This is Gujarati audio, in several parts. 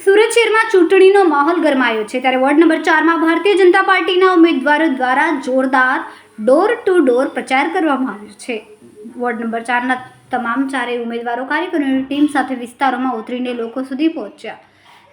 સુરત શહેરમાં ચૂંટણીનો માહોલ ગરમાયો છે ત્યારે વોર્ડ નંબર 4માં ભારતીય જનતા પાર્ટીના ઉમેદવારો દ્વારા જોરદાર ડોર ટુ ડોર પ્રચાર કરવામાં આવ્યો છે। વોર્ડ નંબર 4ના તમામ ચારેય ઉમેદવારો કાર્યકરોની ટીમ સાથે વિસ્તારોમાં ઉતરીને લોકો સુધી પહોંચ્યા,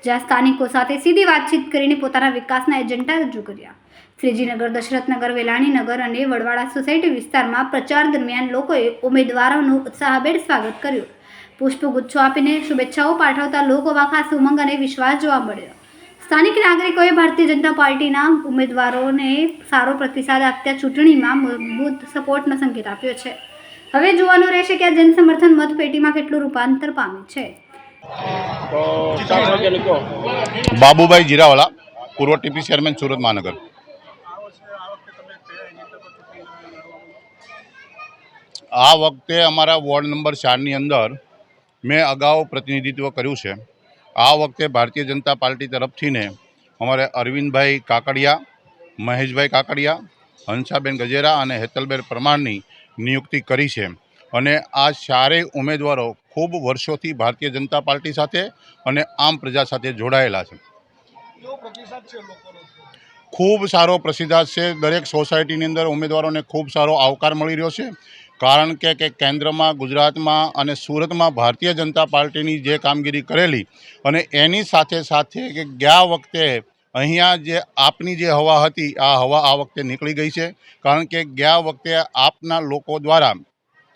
જ્યાં સ્થાનિકો સાથે સીધી વાતચીત કરીને પોતાના વિકાસના એજન્ડા રજૂ કર્યા। શ્રીજીનગર, દશરથનગર, વેલાણીનગર અને વડવાડા સોસાયટી વિસ્તારમાં પ્રચાર દરમિયાન લોકોએ ઉમેદવારોનું ઉત્સાહભેર સ્વાગત કર્યું। પુષ્પગુચ્છો આપીને શુભેચ્છાઓ પાઠવતા લોકોમાં ખાસ ઉમંગ અને વિશ્વાસ જોવા મળ્યો। સ્થાનિક નાગરિકોએ ભારતીય જનતા પાર્ટીના ઉમેદવારોને સારો પ્રતિસાદ આપતા ચૂંટણીમાં મજબૂત સપોર્ટનો સંકેત આપ્યો છે। હવે જોવાનું રહેશે કે આ જનસમર્થન મતપેટીમાં કેટલું રૂપાંતર પામે છે। બાબુભાઈ જીરાવાલા, પૂર્વ ટીપી ચેરમેન, સુરત મહાનગર। આ વખતે અમારા વોર્ડ નંબર 4ની અંદર મેં અગાઉ પ્રતિનિધિત્વ કર્યું છે। આ વખતે ભારતીય જનતા પાર્ટી તરફથી ને અમારે અરવિંદભાઈ કાકડિયા, મહેશભાઈ કાકડિયા, હંસાબેન ગજેરા અને હેતલબેન પરમારની નિયુક્તિ કરી છે અને આ ચારેય ઉમેદવારો ખૂબ વર્ષોથી ભારતીય જનતા પાર્ટી સાથે અને આમ પ્રજા સાથે જોડાયેલા છે। ખૂબ સારો પ્રતિસાદ છે। દરેક સોસાયટીની અંદર ઉમેદવારોને ખૂબ સારો આવકાર મળી રહ્યો છે, કારણ કે કેન્દ્રમાં, ગુજરાતમાં અને સુરતમાં ભારતીય જનતા પાર્ટીની જે કામગીરી કરેલી અને એની સાથે સાથે કે ગયા વખતે અહીંયા જે આપની જે હવા હતી આ હવા આ વખતે નીકળી ગઈ છે, કારણ કે ગયા વખતે આપના લોકો દ્વારા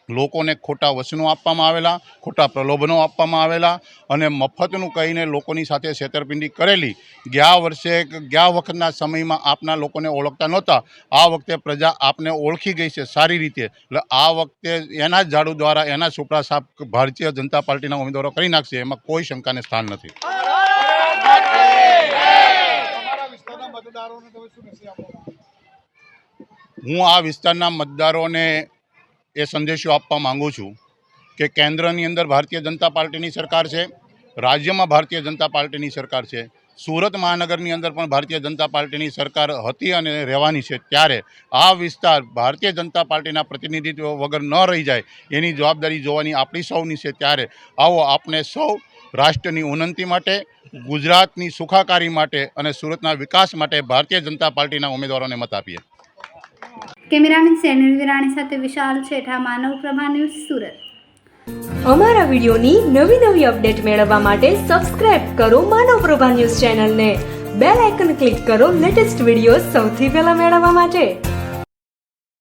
લોકોને ખોટા વચનો આપવામાં આવેલા, ખોટા પ્રલોભનો આપવામાં આવેલા અને મફતનું કહીને લોકોની સાથે છેતરપિંડી કરેલી। ગયા વખતના સમયમાં આપના લોકોને ઓળખતા નહોતા, આ વખતે પ્રજા આપને ઓળખી ગઈ છે સારી રીતે, એટલે આ વખતે એના જ ઝાડુ દ્વારા એના સુપડા સાફ ભારતીય જનતા પાર્ટીના ઉમેદવારો કરી નાખશે, એમાં કોઈ શંકાને સ્થાન નથી। હું આ વિસ્તારના મતદારોને એ સંદેશો આપવા માંગુ છું કે કેન્દ્રની અંદર ભારતીય જનતા પાર્ટીની સરકાર છે, રાજ્યમાં ભારતીય જનતા પાર્ટીની સરકાર છે, સુરત મહાનગરની અંદર પણ ભારતીય જનતા પાર્ટીની સરકાર હતી અને રહેવાની છે, ત્યારે આ વિસ્તાર ભારતીય જનતા પાર્ટીના પ્રતિનિધિત્વ વગર ન રહી જાય એની જવાબદારી જોવાની આપણી સૌની છે। ત્યારે આવો આપણે સૌ રાષ્ટ્રની ઉન્નતિ માટે, ગુજરાતની સુખાકારી માટે અને સુરતના વિકાસ માટે ભારતીય જનતા પાર્ટીના ઉમેદવારોને મત આપીએ। કેમેરામેન સેનિલ વિરાણી સાથે વિશાલ છેઠા, માનવ પ્રભા ન્યૂઝ, સુરત। અમારા વિડીયોની નવી અપડેટ મેળવવા માટે સબસ્ક્રાઇબ કરો માનવ પ્રભા ન્યૂઝ ચેનલને, બેલ આઇકન ક્લિક કરો લેટેસ્ટ વિડીયો સૌથી પહેલા મેળવવા માટે।